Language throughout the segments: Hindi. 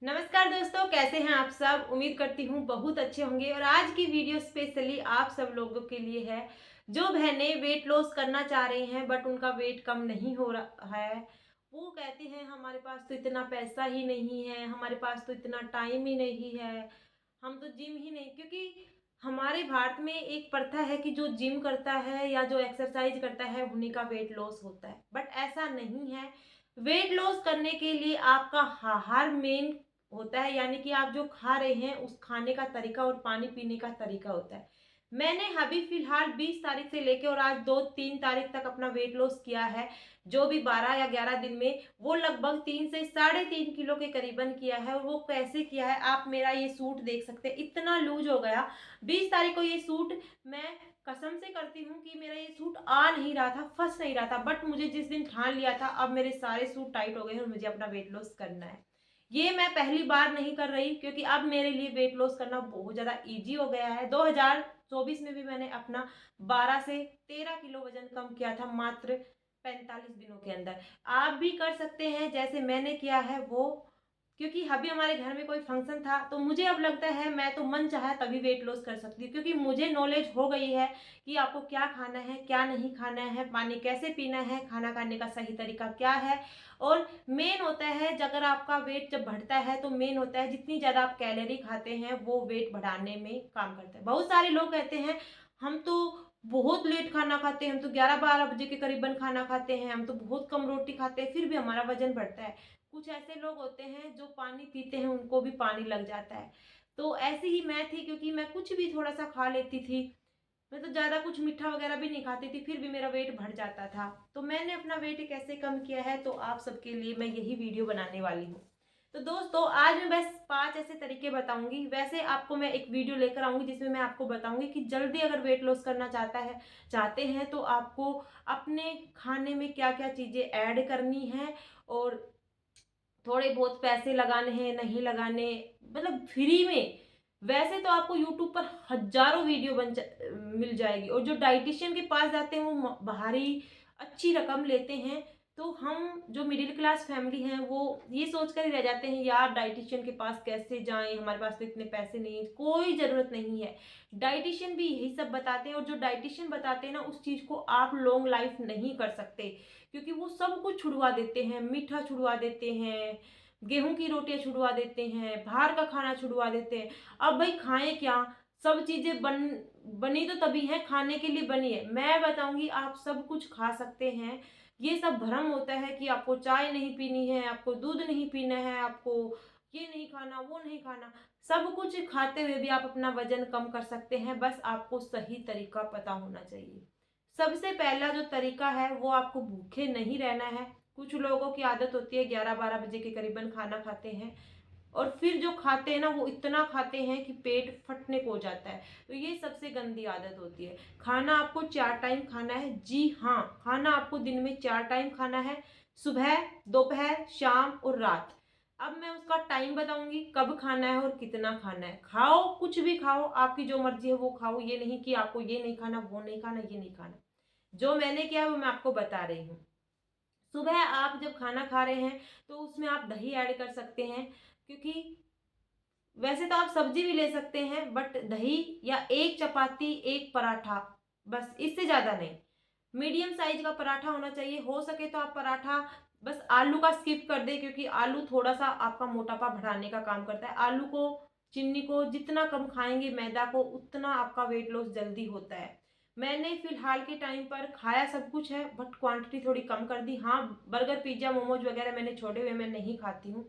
नमस्कार दोस्तों, कैसे हैं आप सब? उम्मीद करती हूँ बहुत अच्छे होंगे। और आज की वीडियो स्पेशली आप सब लोगों के लिए है जो बहनें वेट लॉस करना चाह रही हैं बट उनका वेट कम नहीं हो रहा है। वो कहती हैं हमारे पास तो इतना पैसा ही नहीं है, हमारे पास तो इतना टाइम ही नहीं है, हम तो जिम ही नहीं। क्योंकि हमारे भारत में एक प्रथा है कि जो जिम करता है या जो एक्सरसाइज करता है उन्हीं का वेट लॉस होता है, बट ऐसा नहीं है। वेट लॉस करने के लिए आपका आहार मेन होता है, यानी कि आप जो खा रहे हैं उस खाने का तरीका और पानी पीने का तरीका होता है। मैंने अभी फिलहाल 20 तारीख से लेके और आज 2-3 तारीख तक अपना वेट लॉस किया है। जो भी 12 या 11 दिन में वो लगभग 3 से साढ़े 3 किलो के करीबन किया है। और वो कैसे किया है, आप मेरा ये सूट देख सकते हैं, इतना लूज हो गया। 20 तारीख को ये सूट मैं कसम से करती हूँ कि मेरा ये सूट आ नहीं रहा था, फंस नहीं रहा था, बट मुझे जिस दिन ठान लिया था अब मेरे सारे सूट टाइट हो गए हैं और मुझे अपना वेट लॉस करना है। ये मैं पहली बार नहीं कर रही, क्योंकि अब मेरे लिए वेट लॉस करना बहुत ज़्यादा ईज़ी हो गया है। 2024 में भी मैंने अपना 12 से 13 किलो वज़न कम किया था मात्र 45 दिनों के अंदर। आप भी कर सकते हैं जैसे मैंने किया है वो। क्योंकि अभी हमारे घर में कोई फंक्शन था तो मुझे अब लगता है मैं तो मन चाहा तभी वेट लॉस कर सकती हूँ, क्योंकि मुझे नॉलेज हो गई है कि आपको क्या खाना है, क्या नहीं खाना है, पानी कैसे पीना है, खाना खाने का सही तरीका क्या है। और मेन होता है अगर आपका वेट जब बढ़ता है तो मेन होता है जितनी ज़्यादा आप कैलोरी खाते हैं वो वेट बढ़ाने में काम करता है। बहुत सारे लोग कहते हैं हम तो बहुत लेट खाना खाते हैं, हम तो 11-12 बजे के करीबन खाना खाते हैं, हम तो बहुत कम रोटी खाते हैं फिर भी हमारा वजन बढ़ता है। कुछ ऐसे लोग होते हैं जो पानी पीते हैं उनको भी पानी लग जाता है। तो ऐसी ही मैं थी, क्योंकि मैं कुछ भी थोड़ा सा खा लेती थी। मैं तो ज़्यादा कुछ मीठा वगैरह भी नहीं खाती थी, फिर भी मेरा वेट बढ़ जाता था। तो मैंने अपना वेट कैसे कम किया है तो आप सबके लिए मैं यही वीडियो बनाने वाली हूँ। तो दोस्तों आज मैं बस 5 ऐसे तरीके बताऊंगी। वैसे आपको मैं एक वीडियो लेकर आऊंगी जिसमें मैं आपको बताऊंगी कि जल्दी अगर वेट लॉस करना चाहते हैं तो आपको अपने खाने में क्या क्या चीज़ें ऐड करनी है, और थोड़े बहुत पैसे लगाने हैं नहीं लगाने, मतलब फ्री में। वैसे तो आपको यूट्यूब पर हजारों वीडियो मिल जाएगी, और जो डाइटिशियन के पास जाते हैं वो भारी अच्छी रकम लेते हैं। तो हम जो मिडिल क्लास फैमिली हैं वो ये सोच कर ही रह जाते हैं, यार डाइटिशियन के पास कैसे जाएं, हमारे पास तो इतने पैसे नहीं है। कोई ज़रूरत नहीं है, डाइटिशियन भी यही सब बताते हैं। और जो डाइटिशियन बताते हैं ना उस चीज़ को आप लॉन्ग लाइफ नहीं कर सकते, क्योंकि वो सब कुछ छुड़वा देते हैं। मीठा छुड़वा देते हैं, गेहूं की रोटियां छुड़वा देते हैं, बाहर का खाना छुड़वा देते हैं। अब भाई खाएं क्या? सब चीजें बनी तो तभी है, खाने के लिए बनी है। मैं बताऊंगी आप सब कुछ खा सकते हैं। ये सब भ्रम होता है कि आपको चाय नहीं पीनी है, आपको दूध नहीं पीना है, आपको ये नहीं खाना वो नहीं खाना। सब कुछ खाते हुए भी आप अपना वजन कम कर सकते हैं, बस आपको सही तरीका पता होना चाहिए। सबसे पहला जो तरीका है वो आपको भूखे नहीं रहना है। कुछ लोगों की आदत होती है 11-12 बजे के करीबन खाना खाते हैं, और फिर जो खाते हैं ना वो इतना खाते हैं कि पेट फटने को हो जाता है। तो ये सबसे गंदी आदत होती है। खाना आपको 4 टाइम खाना है। जी हाँ, खाना आपको दिन में 4 टाइम खाना है, सुबह, दोपहर, शाम और रात। अब मैं उसका टाइम बताऊंगी कब खाना है और कितना खाना है। खाओ, कुछ भी खाओ, आपकी जो मर्जी है वो खाओ। ये नहीं कि आपको ये नहीं खाना, वो नहीं खाना, ये नहीं खाना। जो मैंने किया है वो मैं आपको बता रही हूँ। सुबह आप जब खाना खा रहे हैं तो उसमें आप दही ऐड कर सकते हैं, क्योंकि वैसे तो आप सब्जी भी ले सकते हैं बट दही, या एक चपाती एक पराठा, बस इससे ज़्यादा नहीं। मीडियम साइज का पराठा होना चाहिए। हो सके तो आप पराठा बस आलू का स्किप कर दें, क्योंकि आलू थोड़ा सा आपका मोटापा बढ़ाने का काम करता है। आलू को, चीनी को जितना कम खाएंगे, मैदा को, उतना आपका वेट लॉस जल्दी होता है। मैंने फिलहाल के टाइम पर खाया सब कुछ है बट क्वांटिटी थोड़ी कम कर दी। हाँ, बर्गर पिज्ज़ा मोमोज वगैरह मैंने छोड़े हुए, मैं नहीं खाती हूँ।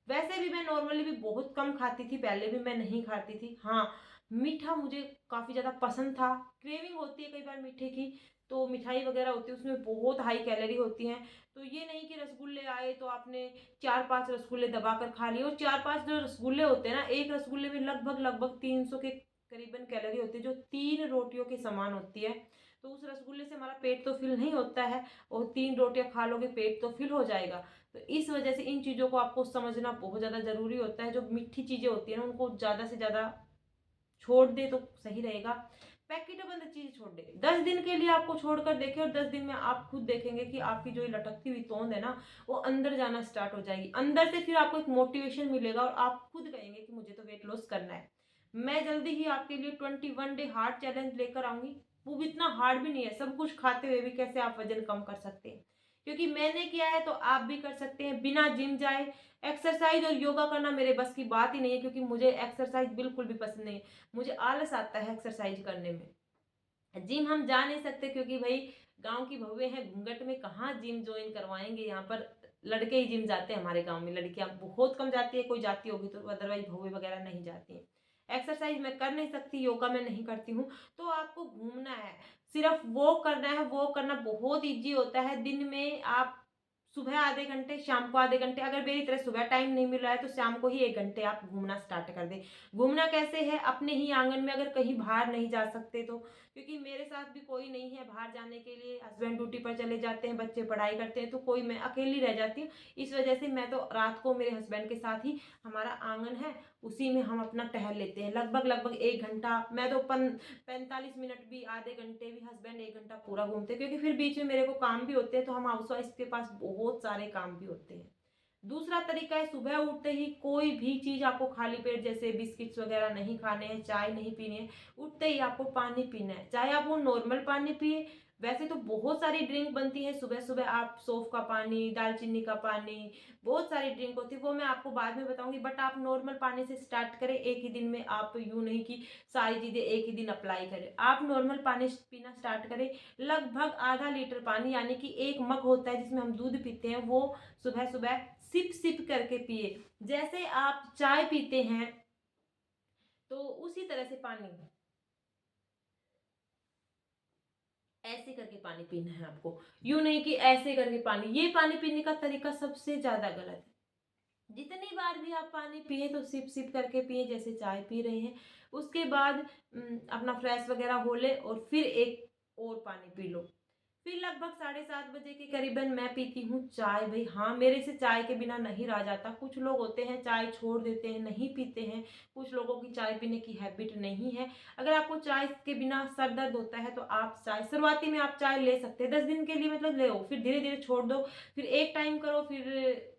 वैसे भी मैं नॉर्मली भी बहुत कम खाती थी, पहले भी मैं नहीं खाती थी। हाँ, मीठा मुझे काफ़ी ज़्यादा पसंद था। क्रेविंग होती है कई बार मीठे की, तो मिठाई वगैरह होती है उसमें बहुत हाई कैलोरी होती हैं। तो ये नहीं कि रसगुल्ले आए तो आपने 4-5 रसगुल्ले दबा कर खा लिए। और 4-5 जो रसगुल्ले होते हैं ना, एक रसगुल्ले में लगभग लगभग 300 के करीबन कैलोरी होती है, जो 3 रोटियों के समान होती है। तो उस रसगुल्ले से हमारा पेट तो फिल नहीं होता है, और 3 रोटियां खा लोगे पेट तो फिल हो जाएगा। तो इस वजह से इन चीज़ों को आपको समझना बहुत ज़्यादा ज़रूरी होता है। जो मीठी चीज़ें होती हैं ना उनको ज़्यादा से ज़्यादा छोड़ दे तो सही रहेगा। पैकेट बंद चीज़ छोड़ दे। 10 दिन के लिए आपको छोड़कर देखें और 10 दिन में आप खुद देखेंगे कि आपकी जो ये लटकती हुई तोंद है ना, वो अंदर जाना स्टार्ट हो जाएगी। अंदर से फिर आपको एक मोटिवेशन मिलेगा और आप खुद कहेंगे कि मुझे तो वेट लॉस करना है। मैं जल्दी ही आपके लिए 21 डे हार्ड चैलेंज लेकर आऊँगी। वो भी इतना हार्ड भी नहीं है, सब कुछ खाते हुए भी कैसे आप वज़न कम कर सकते हैं। क्योंकि मैंने किया है तो आप भी कर सकते हैं बिना जिम जाए। एक्सरसाइज़ और योगा करना मेरे बस की बात ही नहीं है, क्योंकि मुझे एक्सरसाइज़ बिल्कुल भी पसंद नहीं है। मुझे आलस आता है एक्सरसाइज़ करने में। जिम हम जा नहीं सकते क्योंकि भाई गाँव की बहुएँ हैं, घूंघट में कहाँ जिम जॉइन करवाएँगे। यहाँ पर लड़के ही जिम जाते हैं हमारे गाँव में, लड़कियाँ बहुत कम जाती है, कोई जाती होगी तो, अदरवाइज़ बहुएँ वगैरह नहीं जाती हैं। एक्सरसाइज़ मैं कर नहीं सकती, योगा मैं नहीं करती हूँ, तो आपको घूमना है, सिर्फ़ वॉक करना है। वॉक करना बहुत ईज़ी होता है। दिन में आप सुबह आधे घंटे, शाम को आधे घंटे, अगर मेरी तरह सुबह टाइम नहीं मिल रहा है तो शाम को ही 1 घंटे आप घूमना स्टार्ट कर दें। घूमना कैसे है? अपने ही आँगन में, अगर कहीं बाहर नहीं जा सकते तो, क्योंकि मेरे साथ भी कोई नहीं है बाहर जाने के लिए, हस्बैंड ड्यूटी पर चले जाते हैं, बच्चे पढ़ाई करते हैं, तो कोई, मैं अकेली रह जाती हूँ। इस वजह से मैं तो रात को मेरे हस्बैंड के साथ ही, हमारा आँगन है, उसी में हम अपना टहल लेते हैं। लगभग 1 घंटा, मैं तो 45 मिनट भी, आधे घंटे भी, हस्बैंड 1 घंटा पूरा घूमते हैं, क्योंकि फिर बीच में मेरे को काम भी होते हैं, तो हम हाउसवाइफ के पास बहुत सारे काम भी होते हैं। दूसरा तरीका है, सुबह उठते ही कोई भी चीज़ आपको खाली पेट, जैसे बिस्किट्स वगैरह नहीं खाने हैं, चाय नहीं पीनी है, उठते ही आपको पानी पीना है। चाहे आप वो नॉर्मल पानी पिए, वैसे तो बहुत सारी ड्रिंक बनती है सुबह-सुबह, आप सौंफ का पानी, दालचीनी का पानी, बहुत सारी ड्रिंक होती है, वो मैं आपको बाद में बताऊँगी। बट आप नॉर्मल पानी से स्टार्ट करें, एक ही दिन में, आप यूँ नहीं कि सारी चीज़ें एक ही दिन अप्लाई करें। आप नॉर्मल पानी पीना स्टार्ट करें, लगभग आधा लीटर पानी, यानी कि 1 मग होता है जिसमें हम दूध पीते हैं, वो सुबह-सुबह सिप-सिप करके पिए। जैसे आप चाय पीते हैं, तो उसी तरह से पानी, ऐसे करके पानी पीना है आपको। यूँ नहीं कि ऐसे करके पानी, ये पानी पीने का तरीका सबसे ज़्यादा गलत है। जितनी बार भी आप पानी पिएँ तो सिप-सिप करके पिएँ, जैसे चाय पी रहे हैं। उसके बाद अपना फ्रेश वगैरह हो लें और फिर एक और पानी पी लो। फिर लगभग 7:30 बजे के करीबन मैं पीती हूँ चाय। भई हाँ, मेरे से चाय के बिना नहीं रहा जाता। कुछ लोग होते हैं चाय छोड़ देते हैं, नहीं पीते हैं। कुछ लोगों की चाय पीने की हैबिट नहीं है। अगर आपको चाय के बिना सर दर्द होता है तो आप चाय, शुरुआती में आप चाय ले सकते हैं। 10 दिन के लिए मतलब ले, फिर धीरे-धीरे छोड़ दो। फिर एक टाइम करो, फिर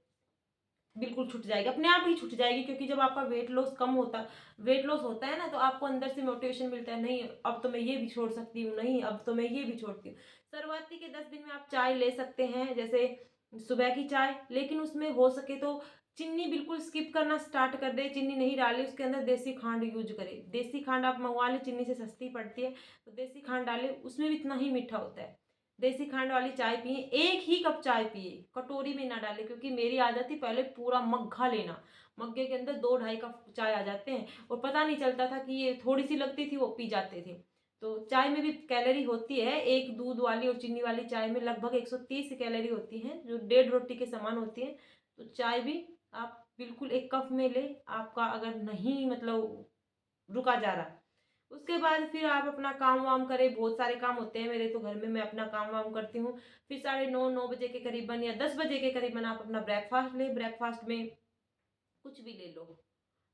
बिल्कुल छूट जाएगी, अपने आप ही छूट जाएगी, क्योंकि जब आपका वेट लॉस होता है ना, तो आपको अंदर से मोटिवेशन मिलता है, नहीं अब तो मैं ये भी छोड़ सकती हूँ, नहीं अब तो मैं ये भी छोड़ती हूँ। शुरुआती के 10 दिन में आप चाय ले सकते हैं, जैसे सुबह की चाय, लेकिन उसमें हो सके तो चीनी बिल्कुल स्किप करना स्टार्ट कर दें। चीनी नहीं डालें, उसके अंदर देसी खांड यूज़ करें। देसी खांड आप मँगवा लें, चीनी से सस्ती पड़ती है, तो देसी खांड डालें, उसमें भी इतना ही मीठा होता है। देसी खांड वाली चाय पिएँ, 1 ही कप चाय पिए, कटोरी में ना डालें, क्योंकि मेरी आदत थी पहले पूरा मग्घा लेना। मग्गे के अंदर 2 ढाई कप चाय आ जाते हैं और पता नहीं चलता था कि ये थोड़ी-सी लगती थी, वो पी जाते थे। तो चाय में भी कैलोरी होती है, एक दूध वाली और चीनी वाली चाय में लगभग 130 कैलोरी होती हैं, जो डेढ़ रोटी के समान होती हैं। तो चाय भी आप बिल्कुल 1 कप में लें, आपका अगर नहीं मतलब रुका जा रहा। उसके बाद फिर आप अपना काम-वाम करें, बहुत सारे काम होते हैं मेरे तो घर में, मैं अपना काम-वाम करती हूँ। फिर साढ़े 9 बजे के करीबन या 10 बजे के करीबन आप अपना ब्रेकफ़ास्ट लें। ब्रेकफ़ास्ट में कुछ भी ले लो,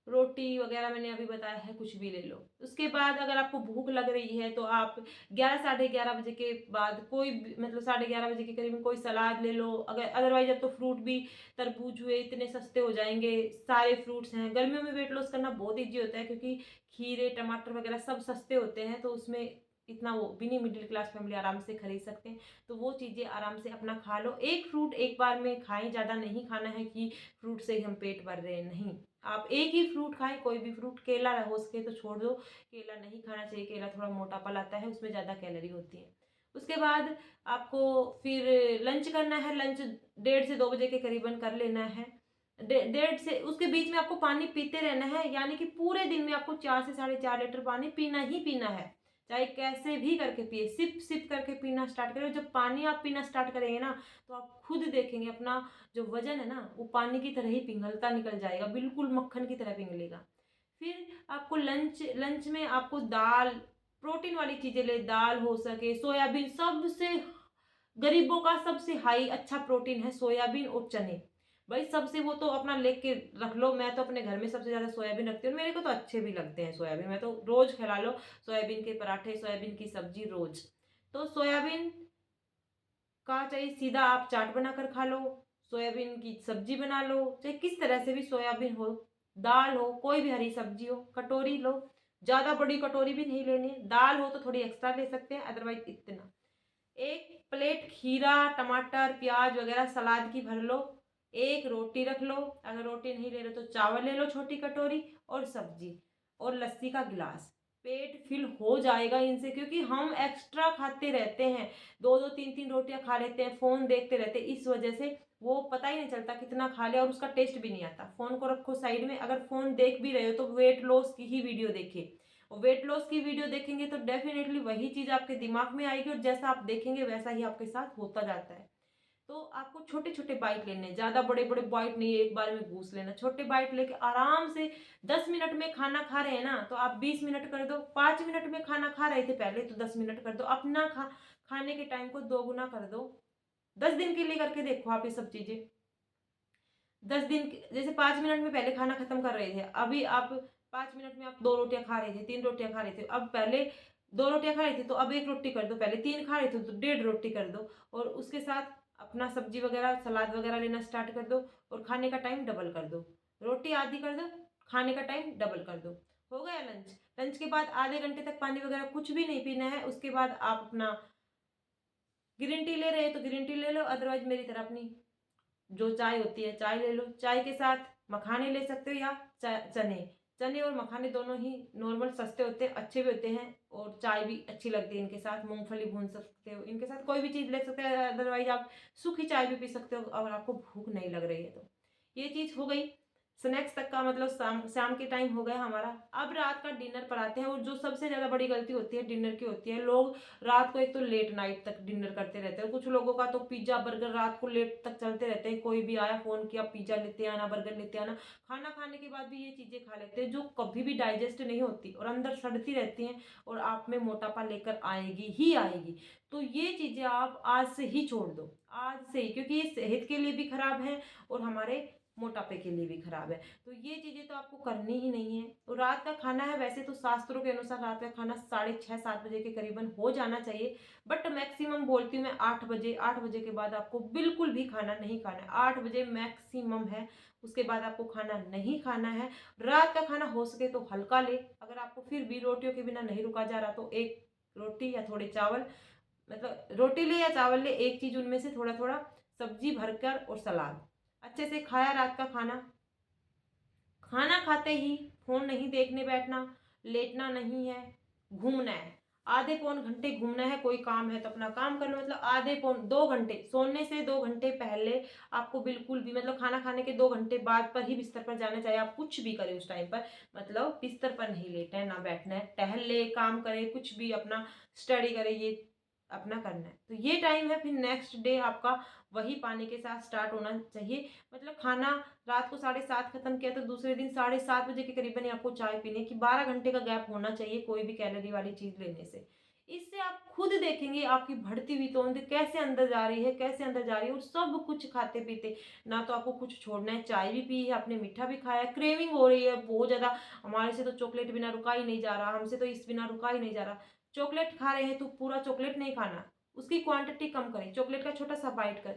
रोटी वग़ैरह मैंने अभी बताया है, कुछ भी ले लो। उसके बाद अगर आपको भूख लग रही है तो आप 11 साढ़े 11 बजे के बाद कोई भी, मतलब साढ़े 11 बजे के करीब कोई सलाद ले लो। अगर अदरवाइज़ अब तो फ्रूट भी, तरबूज हुए, इतने सस्ते हो जाएँगे, सारे फ्रूट्स हैं। गर्मियों में वेट लॉस करना बहुत ईज़ी होता है, क्योंकि खीरे, टमाटर वग़ैरह सब सस्ते होते हैं, तो उसमें इतना वो भी नहीं, मिडिल क्लास फैमिली आराम से खरीद सकते हैं। तो वो चीज़ें आराम से अपना खा लो। एक फ्रूट एक बार में खाएँ, ज़्यादा नहीं खाना है कि फ्रूट से ही हम पेट भर रहे हैं, नहीं। आप एक ही फ्रूट खाएँ, कोई भी फ्रूट, केला हो सके तो छोड़ दो, केला नहीं खाना चाहिए, केला थोड़ा मोटापा लाता है, उसमें ज़्यादा कैलोरी होती है। उसके बाद आपको फिर लंच करना है, लंच 1:30 से 2 बजे के करीबन कर लेना है। डे डेढ़ से उसके बीच में आपको पानी पीते रहना है, यानी कि पूरे दिन में आपको 4 से साढ़े 4 लीटर पानी पीना ही पीना है। चाहे कैसे भी करके पिए, सिप-सिप करके पीना स्टार्ट करें। जब पानी आप पीना स्टार्ट करेंगे ना, तो आप खुद देखेंगे अपना जो वज़न है ना, वो पानी की तरह ही पिघलता निकल जाएगा, बिल्कुल मक्खन की तरह पिघलेगा। फिर आपको लंच लंच में आपको दाल, प्रोटीन वाली चीज़ें लें, दाल हो सके, सोयाबीन, सबसे गरीबों का सबसे हाई अच्छा प्रोटीन है सोयाबीन और चने। भाई सबसे वो तो अपना लेके रख लो। मैं तो अपने घर में सबसे ज़्यादा सोयाबीन रखती हूँ, मेरे को तो अच्छे भी लगते हैं सोयाबीन। मैं तो रोज़ खिला लो सोयाबीन के पराठे, सोयाबीन की सब्जी रोज़। तो सोयाबीन का चाहे सीधा आप चाट बनाकर खा लो, सोयाबीन की सब्जी बना लो, चाहे किस तरह से भी सोयाबीन हो, दाल हो, कोई भी हरी सब्जी हो, कटोरी लो। ज़्यादा बड़ी कटोरी भी नहीं लेनी है। दाल हो तो थोड़ी एक्स्ट्रा ले सकते हैं, अदरवाइज इतना। एक प्लेट खीरा, टमाटर, प्याज वगैरह सलाद की भर लो। एक रोटी रख लो, अगर रोटी नहीं ले रहे तो चावल ले लो छोटी कटोरी, और सब्जी और लस्सी का गिलास। पेट फिल हो जाएगा इनसे, क्योंकि हम एक्स्ट्रा खाते रहते हैं, दो दो तीन तीन रोटियां खा लेते हैं, फोन देखते रहते हैं, इस वजह से वो पता ही नहीं चलता कितना खा लिया, और उसका टेस्ट भी नहीं आता। फोन को रखो साइड में, अगर फोन देख भी रहे हो तो वेट लॉस की ही वीडियो देखिए। और वेट लॉस की वीडियो देखेंगे तो डेफिनेटली वही चीज आपके दिमाग में आएगी, और जैसा आप देखेंगे वैसा ही आपके साथ होता जाता है। तो आपको छोटे छोटे बाइट लेने हैं, ज्यादा बड़े बड़े बाइट नहीं, एक बार में घूस लेना। छोटे बाइट लेके आराम से 10 मिनट में खाना खा रहे हैं ना, तो आप 20 मिनट कर दो। 5 मिनट में खाना खा रहे थे पहले, तो 10 मिनट कर दो। अपना खाने के टाइम को 2 गुना कर दो। 10 दिन के लिए करके देखो आप ये सब चीजें। 10 दिन जैसे 5 मिनट में पहले खाना खत्म कर रहे थे, अभी आप 5 मिनट में आप 2 रोटियां खा रहे थे, 3 रोटियां खा रहे थे, अब पहले 2 रोटियां खा रहे थे तो अब 1 रोटी कर दो। पहले 3 खा रहे थे तो 1.5 रोटी कर दो, और उसके साथ अपना सब्जी वगैरह सलाद वगैरह लेना स्टार्ट कर दो, और खाने का टाइम डबल कर दो। रोटी आधी कर दो, खाने का टाइम डबल कर दो। हो गया लंच। लंच के बाद आधे घंटे तक पानी वगैरह कुछ भी नहीं पीना है। उसके बाद आप अपना ग्रीन टी ले रहे हैं तो ग्रीन टी ले लो, अदरवाइज मेरी तरह अपनी जो चाय होती है चाय ले लो। चाय के साथ मखाने ले सकते हो, या चने। चने और मखाने दोनों ही नॉर्मल सस्ते होते हैं, अच्छे भी होते हैं, और चाय भी अच्छी लगती है इनके साथ। मूंगफली भून सकते हो इनके साथ, कोई भी चीज़ ले सकते हो, अदरवाइज आप सूखी चाय भी पी सकते हो अगर आपको भूख नहीं लग रही है तो। ये चीज़ हो गई स्नैक्स तक का, मतलब शाम शाम के टाइम हो गया हमारा। अब रात का डिनर पर आते हैं, और जो सबसे ज़्यादा बड़ी गलती होती है डिनर की होती है, लोग रात को एक तो लेट नाइट तक डिनर करते रहते हैं। कुछ लोगों का तो पिज्जा बर्गर रात को लेट तक चलते रहते हैं, कोई भी आया फोन किया पिज्जा लेते आना, बर्गर लेते आना। खाना खाने के बाद भी ये चीजें खा लेते हैं, जो कभी भी डाइजेस्ट नहीं होती और अंदर सड़ती रहती हैं, और आप में मोटापा लेकर आएगी ही आएगी। तो ये चीजें आप आज से ही छोड़ दो, आज से ही, क्योंकि ये सेहत के लिए भी खराब है और हमारे मोटापे के लिए भी खराब है। तो ये चीजें तो आपको करनी ही नहीं है। तो रात का खाना है, वैसे तो शास्त्रों के अनुसार रात का खाना 6:30-7 बजे के करीबन हो जाना चाहिए, बट मैक्सिमम बोलती हूँ मैं 8 बजे। 8 बजे के बाद आपको बिल्कुल भी खाना नहीं खाना है। 8 बजे मैक्सिमम है, उसके बाद आपको खाना नहीं खाना है। रात का खाना हो सके तो हल्का ले, अगर आपको फिर भी रोटियों के बिना नहीं रुका जा रहा तो एक रोटी या थोड़े चावल, मतलब रोटी ले या चावल ले, एक चीज उनमें से थोड़ा थोड़ा सब्जी भरकर और सलाद अच्छे से खाया। रात का खाना खाना खाते ही फोन नहीं देखने बैठना, लेटना नहीं है, घूमना है। आधे पौन घंटे घूमना है, कोई काम है तो अपना काम कर लो, मतलब आधे पौन 2 घंटे, सोने से 2 घंटे पहले आपको बिल्कुल भी, मतलब खाना खाने के 2 घंटे बाद पर ही बिस्तर पर जाना चाहिए। आप कुछ भी करें उस टाइम पर, मतलब बिस्तर पर नहीं लेटना है, ना बैठना है, टहल ले, काम करे, कुछ भी अपना स्टडी करे, ये अपना करना है। तो ये टाइम है, फिर नेक्स्ट डे आपका वही पानी के साथ स्टार्ट होना चाहिए। मतलब खाना रात को 7:30 खत्म किया तो दूसरे दिन 7:30 बजे के करीबन ही आपको चाय पीनी है, कि 12 घंटे का गैप होना चाहिए कोई भी कैलोरी वाली चीज लेने से। इससे आप खुद देखेंगे आपकी बढ़ती हुई तोंद कैसे अंदर जा रही है, कैसे अंदर जा रही है, और सब कुछ खाते पीते ना तो आपको कुछ छोड़ना है। चाय भी पी है आपने, मीठा भी खाया, क्रेविंग हो रही है बहुत ज्यादा। हमारे से तो चॉकलेट बिना रुका ही नहीं जा रहा, हमसे तो इस बिना रुका ही नहीं जा रहा। चॉकलेट खा रहे हैं तो पूरा चॉकलेट नहीं खाना, उसकी क्वांटिटी कम करें, चॉकलेट का छोटा सा बाइट कर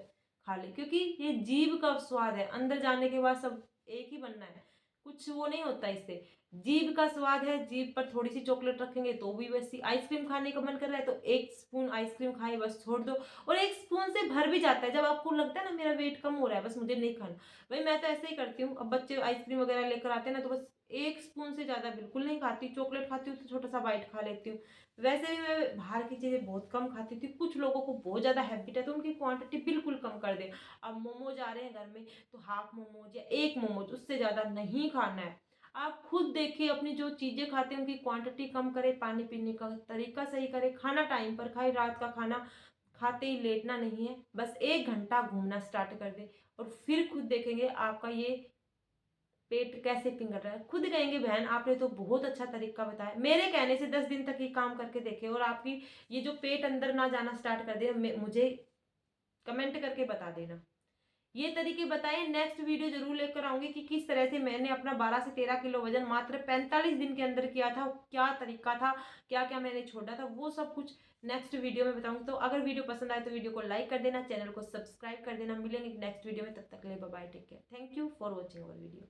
खा ले, क्योंकि ये जीभ का स्वाद है, अंदर जाने के बाद सब एक ही बनना है, कुछ वो नहीं होता इससे। जीभ का स्वाद है, जीभ पर थोड़ी सी चॉकलेट रखेंगे तो भी वैसी। आइसक्रीम खाने का मन कर रहा है तो 1 स्पून आइसक्रीम खाए, बस छोड़ दो, और 1 स्पून से भर भी जाता है। जब आपको लगता है ना मेरा वेट कम हो रहा है, बस मुझे नहीं खाना, भाई मैं तो ऐसे ही करती हूँ। अब बच्चे आइसक्रीम वगैरह लेकर आते हैं ना, तो बस 1 स्पून से ज्यादा बिल्कुल नहीं खाती। चॉकलेट खाती हूँ तो छोटा सा बाइट खा लेती हूँ। वैसे भी मैं बाहर की चीजें बहुत कम खाती थी, कुछ लोगों को बहुत ज्यादा हैबिट है तो उनकी क्वांटिटी बिल्कुल कम कर दे। अब मोमोज आ रहे हैं घर में तो हाफ मोमोज या एक मोमोज, उससे ज्यादा नहीं खाना है। आप खुद देखिए, अपनी जो चीजें खाते हैं उनकी क्वांटिटी कम करें, पानी पीने का तरीका सही करें, खाना टाइम पर खाए, रात का खाना खाते ही लेटना नहीं है, बस 1 घंटा घूमना स्टार्ट कर दे, और फिर खुद देखेंगे आपका ये पेट कैसे पिघल रहा है। खुद कहेंगे बहन आपने तो बहुत अच्छा तरीका बताया, मेरे कहने से 10 दिन तक ये काम करके देखे, और आपकी ये जो पेट अंदर ना जाना स्टार्ट कर दे, मुझे कमेंट करके बता देना। ये तरीके बताए। नेक्स्ट वीडियो ज़रूर लेकर आऊँगी कि किस तरह से मैंने अपना 12 से 13 किलो वज़न मात्र 45 दिन के अंदर किया था, क्या तरीका था, क्या-क्या मैंने छोड़ा था, वो सब कुछ नेक्स्ट वीडियो में बताऊँगी। तो अगर वीडियो पसंद आए तो वीडियो को लाइक कर देना, चैनल को सब्सक्राइब कर देना। मिलेंगे नेक्स्ट वीडियो में, तब तक के लिए bye bye, take care. Thank you for watching our video.